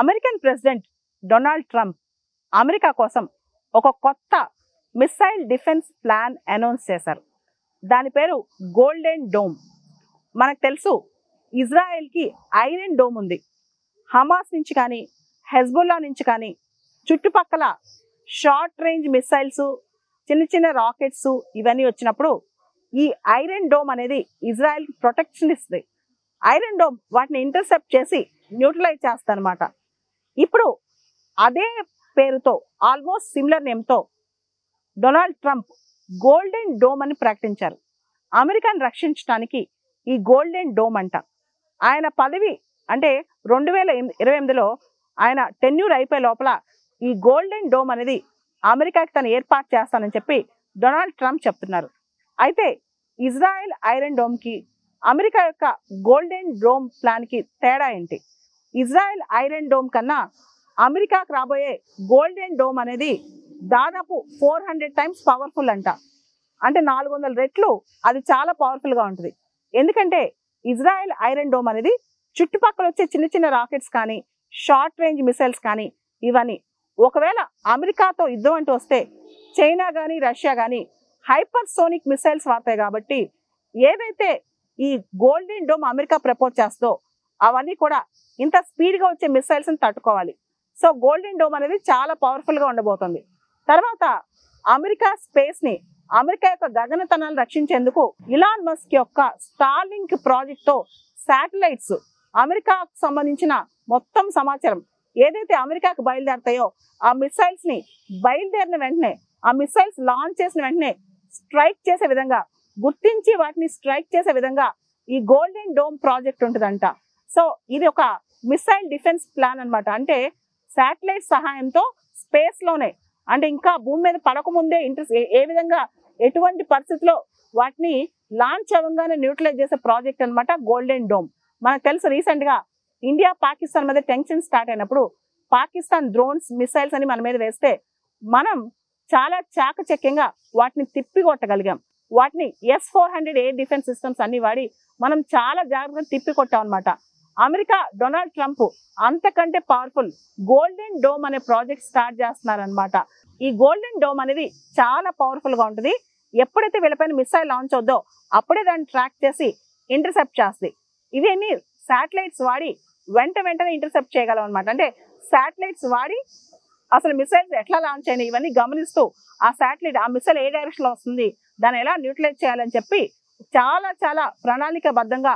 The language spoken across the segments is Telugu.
American president Donald Trump America కోసం ఒక కొత్త మిసైల్ డిఫెన్స్ ప్లాన్ అనౌన్స్ చేశారు. దాని పేరు గోల్డెన్ డోమ్. మనకు తెలుసు ఇజ్రాయెల్కి ఐరన్ డోమ్ ఉంది. హమాస్ నుంచి కానీ హెజ్బుల్లా నుంచి కానీ చుట్టుపక్కల షార్ట్ రేంజ్ మిసైల్స్, చిన్న చిన్న రాకెట్స్ ఇవన్నీ వచ్చినప్పుడు ఈ ఐరన్ డోమ్ అనేది ఇజ్రాయెల్కి ప్రొటెక్షన్ ఇస్తుంది. ఐరన్ డోమ్ వాటిని ఇంటర్సెప్ట్ చేసి న్యూట్రలైజ్ చేస్తుంది అనమాట. ఇప్పుడు అదే పేరుతో ఆల్మోస్ట్ సిమిలర్ నేమ్తో డొనాల్డ్ ట్రంప్ గోల్డెన్ డోమ్ అని ప్రకటించారు. అమెరికాను రక్షించడానికి ఈ గోల్డెన్ డోమ్ అంట. ఆయన పదవి అంటే 2028లో ఆయన టెన్యూర్ అయిపోయే లోపల ఈ గోల్డెన్ డోమ్ అనేది అమెరికాకి తను ఏర్పాటు చేస్తానని చెప్పి డొనాల్డ్ ట్రంప్ చెప్తున్నారు. అయితే ఇజ్రాయెల్ ఐరన్ డోమ్కి అమెరికా యొక్క గోల్డెన్ డోమ్ ప్లాన్కి తేడా ఏంటి? ఇజ్రాయెల్ ఐరన్ డోమ్ కన్నా అమెరికాకు రాబోయే గోల్డెన్ డోమ్ అనేది దాదాపు 400 టైమ్స్ పవర్ఫుల్ అంట. అంటే 400 రెట్లు అది చాలా పవర్ఫుల్గా ఉంటుంది. ఎందుకంటే ఇజ్రాయెల్ ఐరన్ డోమ్ అనేది చుట్టుపక్కల వచ్చే చిన్న చిన్న రాకెట్స్ కానీ షార్ట్ రేంజ్ మిసైల్స్ కానీ ఇవన్నీ ఒకవేళ అమెరికాతో యుద్ధం అంటూ వస్తే చైనా కానీ రష్యా కానీ హైపర్ సోనిక్ మిసైల్స్ వాడతాయి. కాబట్టి ఏవైతే ఈ గోల్డెన్ డోమ్ అమెరికా ప్రపోజ్ చేస్తో అవన్నీ కూడా ఇంత స్పీడ్గా వచ్చే మిసైల్స్ని తట్టుకోవాలి. సో గోల్డెన్ డోమ్ అనేది చాలా పవర్ఫుల్గా ఉండబోతుంది. తర్వాత అమెరికా స్పేస్ని, అమెరికా యొక్క గగనతనాలను రక్షించేందుకు ఇలాన్ మస్క్ యొక్క స్టార్లింక్ ప్రాజెక్ట్తో శాటిలైట్స్, అమెరికాకు సంబంధించిన మొత్తం సమాచారం ఏదైతే అమెరికాకు బయలుదేరతాయో ఆ మిసైల్స్ని బయలుదేరిన వెంటనే, ఆ మిసైల్స్ లాంచ్ చేసిన వెంటనే స్ట్రైక్ చేసే విధంగా, గుర్తించి వాటిని స్ట్రైక్ చేసే విధంగా ఈ గోల్డెన్ డోమ్ ప్రాజెక్ట్ ఉంటుందంట. సో ఇది ఒక మిసైల్ డిఫెన్స్ ప్లాన్ అనమాట. అంటే శాటిలైట్ సహాయంతో స్పేస్లోనే, అంటే ఇంకా భూమి మీద పడకముందే ఏ విధంగా ఎటువంటి పరిస్థితిలో వాటిని లాంచ్ అవ్వగానే న్యూట్రలైజ్ చేసే ప్రాజెక్ట్ అనమాట గోల్డెన్ డోమ్. మనకు తెలుసు రీసెంట్గా ఇండియా పాకిస్తాన్ మీద టెన్షన్ స్టార్ట్ అయినప్పుడు పాకిస్తాన్ డ్రోన్స్, మిసైల్స్ అని మన మీద వేస్తే మనం చాలా చాకచక్యంగా వాటిని తిప్పికొట్టగలిగాం. వాటిని S-400 ఎయిర్ డిఫెన్స్ సిస్టమ్స్ అన్ని వాడి మనం చాలా జాగ్రత్తగా తిప్పికొట్టాం అనమాట. అమెరికా డొనాల్డ్ ట్రంప్ అంతకంటే పవర్ఫుల్ గోల్డెన్ డోమ్ అనే ప్రాజెక్ట్ స్టార్ట్ చేస్తున్నారనమాట. ఈ గోల్డెన్ డోమ్ అనేది చాలా పవర్ఫుల్గా ఉంటుంది. ఎప్పుడైతే వీళ్ళపైన మిసైల్ లాంచ్ అవుద్దో అప్పుడే దాన్ని ట్రాక్ చేసి ఇంటర్సెప్ట్ చేస్తుంది. ఇవన్నీ శాటిలైట్స్ వాడి వెంటనే ఇంటర్సెప్ట్ చేయగలం అనమాట. అంటే శాటిలైట్స్ వాడి అసలు మిసైల్స్ ఎట్లా లాంచ్ అయినాయి ఇవన్నీ గమనిస్తూ ఆ శాటిలైట్, ఆ మిసైల్ ఏ డైరెక్షన్లో వస్తుంది, దాన్ని ఎలా న్యూట్రలైజ్ చేయాలని చెప్పి చాలా ప్రణాళికాబద్ధంగా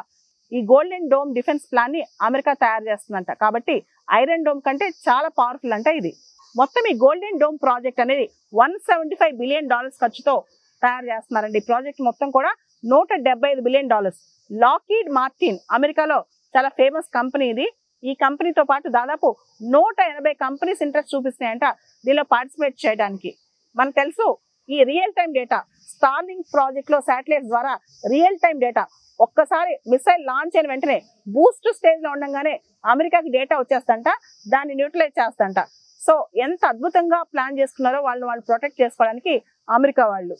ఈ గోల్డెన్ డోమ్ డిఫెన్స్ ప్లాన్ ని అమెరికా తయారు చేస్తుందంట. కాబట్టి ఐరన్ డోమ్ కంటే చాలా పవర్ఫుల్ అంట ఇది. మొత్తం ఈ గోల్డెన్ డోమ్ ప్రాజెక్ట్ అనేది $175 బిలియన్ ఖర్చుతో తయారు చేస్తున్నారండి. ఈ ప్రాజెక్ట్ మొత్తం కూడా $175 బిలియన్. లాకీడ్ మార్టిన్ అమెరికాలో చాలా ఫేమస్ కంపెనీ ఇది. ఈ కంపెనీతో పాటు దాదాపు 180 కంపెనీస్ ఇంట్రెస్ట్ చూపిస్తున్నాయంట దీనిలో పార్టిసిపేట్ చేయడానికి. మనకు తెలుసు ఈ real time data, Starlink project లో శాటిలైట్ ద్వారా రియల్ టైం డేటా, ఒక్కసారి మిసైల్ లాంచ్ అయిన వెంటనే బూస్ట్ స్టేజ్ లో ఉండగానే అమెరికాకి డేటా వచ్చేస్తంట, దాన్ని న్యూట్రలైజ్ చేస్తంట. సో ఎంత అద్భుతంగా ప్లాన్ చేసుకున్నారో వాళ్ళు ప్రొటెక్ట్ చేసుకోవడానికి అమెరికా వాళ్ళు.